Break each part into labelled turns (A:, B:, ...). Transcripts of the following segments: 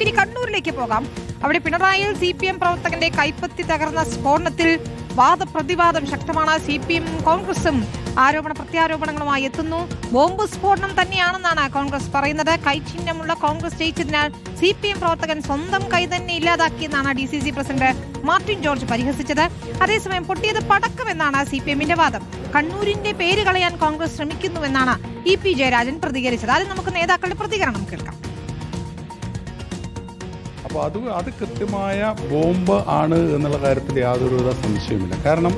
A: ഇനി കണ്ണൂരിലേക്ക് പോകാം. അവിടെ പിണറായിയിൽ CPM പ്രവർത്തകന്റെ കൈപ്പത്തി തകർന്ന സ്ഫോടനത്തിൽ വാദപ്രതിവാദം ശക്തമാണ്. CPM കോൺഗ്രസും ആരോപണ പ്രത്യാരോപണങ്ങളുമായി എത്തുന്നു. ബോംബ് സ്ഫോടനം തന്നെയാണെന്നാണ് കോൺഗ്രസ് പറയുന്നത്. കൈചിഹ്നമുള്ള കോൺഗ്രസ് ജയിച്ചതിനാൽ CPM പ്രവർത്തകൻ സ്വന്തം കൈ തന്നെ ഇല്ലാതാക്കിയെന്നാണ് DCC പ്രസിഡന്റ് മാർട്ടിൻ ജോർജ് പരിഹസിച്ചത്. അതേസമയം പൊട്ടിയത് പടക്കമെന്നാണ് CPMന്റെ വാദം. കണ്ണൂരിന്റെ പേര് കളയാൻ കോൺഗ്രസ് ശ്രമിക്കുന്നുവെന്നാണ് EP ജയരാജൻ പ്രതികരിച്ചത്. ആദ്യം നമുക്ക് നേതാക്കളുടെ പ്രതികരണം കേൾക്കാം.
B: അപ്പോൾ അത് കൃത്യമായ ബോംബ് ആണ് എന്നുള്ള കാര്യത്തിൽ യാതൊരുവിധ സംശയവുമില്ല. കാരണം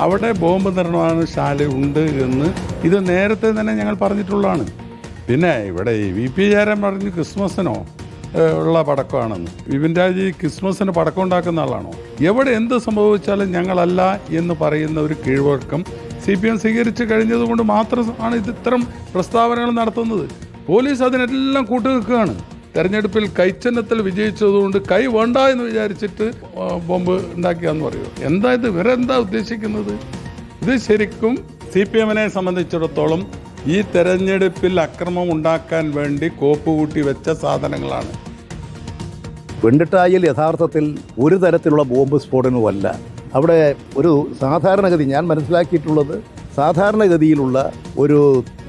B: അവിടെ ബോംബ് നിർമ്മാണശാല ഉണ്ട് എന്ന് ഇത് നേരത്തെ തന്നെ ഞങ്ങൾ പറഞ്ഞിട്ടുള്ളതാണ്. പിന്നെ ഇവിടെ VP ജയരാജൻ പറഞ്ഞ് ക്രിസ്മസിനോ ഉള്ള പടക്കമാണെന്ന്. വിപിൻ രാജ് ക്രിസ്മസിന് പടക്കം ഉണ്ടാക്കുന്ന ആളാണോ? എവിടെ എന്ത് സംഭവിച്ചാലും ഞങ്ങളല്ല എന്ന് പറയുന്ന ഒരു കീഴ്വഴക്കം CPM സ്വീകരിച്ച് കഴിഞ്ഞതുകൊണ്ട് മാത്രമാണ് ഇത് ഇത്തരം പ്രസ്താവനകൾ നടത്തുന്നത്. പോലീസ് അതിനെല്ലാം കൂട്ടുനിൽക്കുകയാണ്. തെരഞ്ഞെടുപ്പിൽ കൈച്ചന്നത്തിൽ വിജയിച്ചതുകൊണ്ട് കൈ വേണ്ട എന്ന് വിചാരിച്ചിട്ട് ബോംബ് ഉണ്ടാക്കിയാന്ന് പറയുമോ? എന്താ ഇത്? വേറെ എന്താ ഉദ്ദേശിക്കുന്നത്? ഇത് ശരിക്കും CPMനെ സംബന്ധിച്ചിടത്തോളം ഈ തെരഞ്ഞെടുപ്പിൽ അക്രമം ഉണ്ടാക്കാൻ വേണ്ടി കോപ്പുകൂട്ടി വെച്ച സാധനങ്ങളാണ്.
C: വെണ്ടിട്ടായിൽ യഥാർത്ഥത്തിൽ ഒരു തരത്തിലുള്ള ബോംബ് സ്ഫോടനവുമല്ല. അവിടെ ഒരു സാധാരണഗതി ഞാൻ മനസ്സിലാക്കിയിട്ടുള്ളത് സാധാരണഗതിയിലുള്ള ഒരു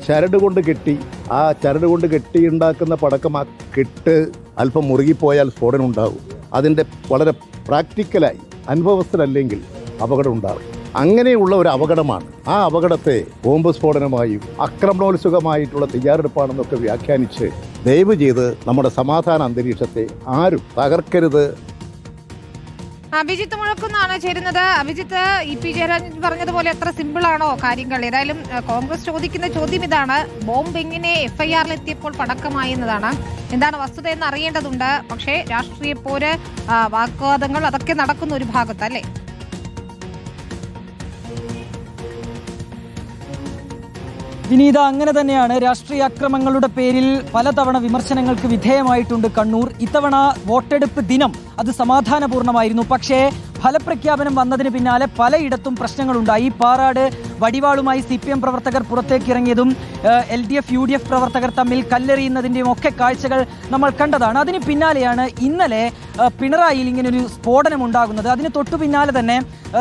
C: ചരട് കൊണ്ട് കെട്ടി ആ ചരട് കൊണ്ട് കെട്ടി ഉണ്ടാക്കുന്ന പടക്കം ആ കെട്ട് അല്പം മുറുകിപ്പോയാൽ സ്ഫോടനം ഉണ്ടാകും. അതിൻ്റെ വളരെ പ്രാക്ടിക്കലായി അനുഭവസ്ഥരല്ലെങ്കിൽ അപകടം ഉണ്ടാകും. അങ്ങനെയുള്ള ഒരു അപകടമാണ്. ആ അപകടത്തെ ബോംബ് സ്ഫോടനമായും ആക്രമണോത്സുകമായിട്ടുള്ള തയ്യാറെടുപ്പാണെന്നൊക്കെ വ്യാഖ്യാനിച്ച് ദയവ് ചെയ്ത് നമ്മുടെ സമാധാന അന്തരീക്ഷത്തെ ആരും തകർക്കരുത്.
A: അഭിജിത്ത് മുഴക്കുന്നാണ് ചേരുന്നത്. അഭിജിത്ത്, EP ജയരാജൻ പറഞ്ഞതുപോലെ എത്ര സിമ്പിളാണോ കാര്യങ്ങൾ? ഏതായാലും കോൺഗ്രസ് ചോദിക്കുന്ന ചോദ്യം ഇതാണ്: ബോംബ് എങ്ങനെ FIR എത്തിയപ്പോൾ പടക്കമായി എന്നതാണ്. എന്താണ് വസ്തുത എന്ന് അറിയേണ്ടതുണ്ട്. പക്ഷേ രാഷ്ട്രീയ പോര്, വാഗ്വാദങ്ങൾ അതൊക്കെ നടക്കുന്ന ഒരു ഭാഗത്ത് അല്ലേ?
D: വിനീത, അങ്ങനെ തന്നെയാണ്. രാഷ്ട്രീയ അക്രമങ്ങളുടെ പേരിൽ പലതവണ വിമർശനങ്ങൾക്ക് വിധേയമായിട്ടുണ്ട് കണ്ണൂർ. ഇത്തവണ വോട്ടെടുപ്പ് ദിനം അത് സമാധാനപൂർണ്ണമായിരുന്നു. പക്ഷേ ഫലപ്രഖ്യാപനം വന്നതിന് പിന്നാലെ പലയിടത്തും പ്രശ്നങ്ങളുണ്ടായി. പാറാട് വടിവാളുമായി CPM പ്രവർത്തകർ പുറത്തേക്ക് ഇറങ്ങിയതും LDF UDF പ്രവർത്തകർ തമ്മിൽ കല്ലെറിയുന്നതിൻ്റെയും ഒക്കെ കാഴ്ചകൾ നമ്മൾ കണ്ടതാണ്. അതിന് പിന്നാലെയാണ് ഇന്നലെ പിണറായിയിൽ ഇങ്ങനൊരു സ്ഫോടനം ഉണ്ടാകുന്നത്. അതിന് തൊട്ടു പിന്നാലെ തന്നെ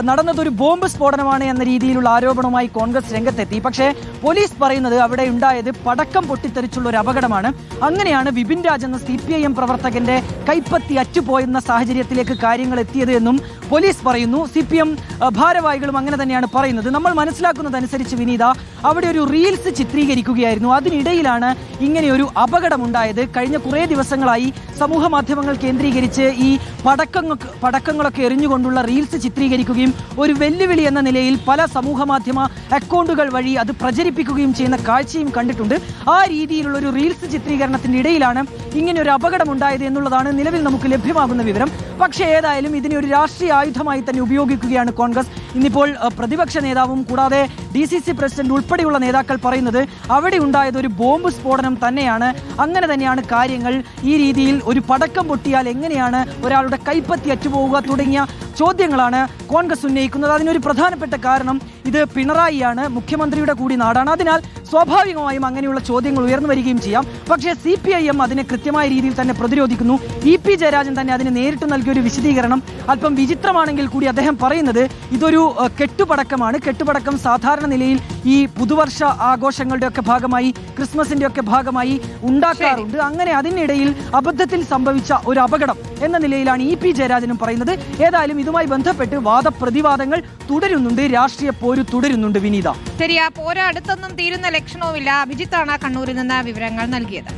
D: നടന്നതൊരു ബോംബ് സ്ഫോടനമാണ് എന്ന രീതിയിലുള്ള ആരോപണവുമായി കോൺഗ്രസ് രംഗത്തെത്തി. പക്ഷേ പോലീസ് പറയുന്നത് അവിടെ ഉണ്ടായത് പടക്കം പൊട്ടിത്തെറിച്ചുള്ള ഒരു അപകടമാണ്. അങ്ങനെയാണ് വിപിൻ രാജ് എന്ന CPIM പ്രവർത്തകന്റെ കൈപ്പത്തി അറ്റുപോയെന്ന സാഹചര്യത്തിലേക്ക് കാര്യങ്ങൾ എത്തിയത് എന്നും പോലീസ് പറയുന്നു. CPM ഭാരവാഹികളും അങ്ങനെ തന്നെയാണ് പറയുന്നത്. നമ്മൾ മനസ്സിലാക്കുന്നതനുസരിച്ച് വിനീത, അവിടെ ഒരു റീൽസ് ചിത്രീകരിക്കുകയായിരുന്നു. അതിനിടയിലാണ് ഇങ്ങനെയൊരു അപകടമുണ്ടായത്. കഴിഞ്ഞ കുറേ ദിവസങ്ങളായി സമൂഹ മാധ്യമങ്ങൾ കേന്ദ്രീകരിച്ച് ഈ പടക്കങ്ങളൊക്കെ എറിഞ്ഞുകൊണ്ടുള്ള റീൽസ് ചിത്രീകരിക്കുകയും ഒരു വെല്ലുവിളി എന്ന നിലയിൽ പല സമൂഹ മാധ്യമ അക്കൗണ്ടുകൾ വഴി അത് പ്രചരിപ്പിക്കുകയും ചെയ്യുന്ന കാഴ്ചയും കണ്ടിട്ടുണ്ട്. ആ രീതിയിലുള്ള ഒരു റീൽസ് ചിത്രീകരണത്തിന്റെ ഇടയിലാണ് ഇങ്ങനെ ഒരു അപകടമുണ്ടായത് എന്നുള്ളതാണ് നിലവിൽ നമുക്ക് ലഭ്യമാകുന്ന വിവരം. പക്ഷേ ഏതായാലും ഇതിനെ ഒരു രാഷ്ട്രീയ ആയുധമായി തന്നെ ഉപയോഗിക്കുകയാണ് കോൺഗ്രസ്. ഇന്നിപ്പോൾ പ്രതിപക്ഷ നേതാവും കൂടാതെ DCC പ്രസിഡന്റ് ഉൾപ്പെടെയുള്ള നേതാക്കൾ പറയുന്നത് അവിടെ ഉണ്ടായത് ഒരു ബോംബ് സ്ഫോടനം തന്നെയാണ്. അങ്ങനെ തന്നെയാണ് കാര്യങ്ങൾ. ഈ രീതിയിൽ ഒരു പടക്കം പൊട്ടിയാൽ എങ്ങനെയാണ് ഒരാളുടെ കൈപ്പത്തി അറ്റുപോവുക തുടങ്ങിയ ചോദ്യങ്ങളാണ് കോൺഗ്രസ് ഉന്നയിക്കുന്നത്. അതിനൊരു പ്രധാനപ്പെട്ട കാരണം ഇത് പിണറായിയാണ്, മുഖ്യമന്ത്രിയുടെ കൂടി നാടാണ്. അതിനാൽ സ്വാഭാവികമായും അങ്ങനെയുള്ള ചോദ്യങ്ങൾ ഉയർന്നു വരികയും ചെയ്യാം. പക്ഷേ CPIM അതിനെ കൃത്യമായ രീതിയിൽ തന്നെ പ്രതിരോധിക്കുന്നു. EP ജയരാജൻ തന്നെ അതിന് നേരിട്ട് നൽകിയൊരു വിശദീകരണം അല്പം വിചിത്രമാണെങ്കിൽ കൂടി അദ്ദേഹം പറയുന്നത് ഇതൊരു കെട്ടുപടക്കമാണ്. കെട്ടുപടക്കം സാധാരണ നിലയിൽ ഈ പുതുവർഷ ആഘോഷങ്ങളുടെ ഒക്കെ ഭാഗമായി, ക്രിസ്മസിന്റെ ഒക്കെ ഭാഗമായി ഉണ്ടാക്കാറുണ്ട്. അങ്ങനെ അതിനിടയിൽ അബദ്ധത്തിൽ സംഭവിച്ച ഒരു അപകടം എന്ന നിലയിലാണ് EP ജയരാജനും പറയുന്നത്. ഏതായാലും ഇതുമായി ബന്ധപ്പെട്ട് വാദപ്രതിവാദങ്ങൾ തുടരുന്നുണ്ട്, രാഷ്ട്രീയ പോര് തുടരുന്നുണ്ട്. വിനീത,
A: ശരിയാ, പോര് അടുത്തൊന്നും തീരുന്ന ലക്ഷണവുമില്ല. അഭിജിത്താണ് കണ്ണൂരിൽ നിന്ന് വിവരങ്ങൾ നൽകിയത്.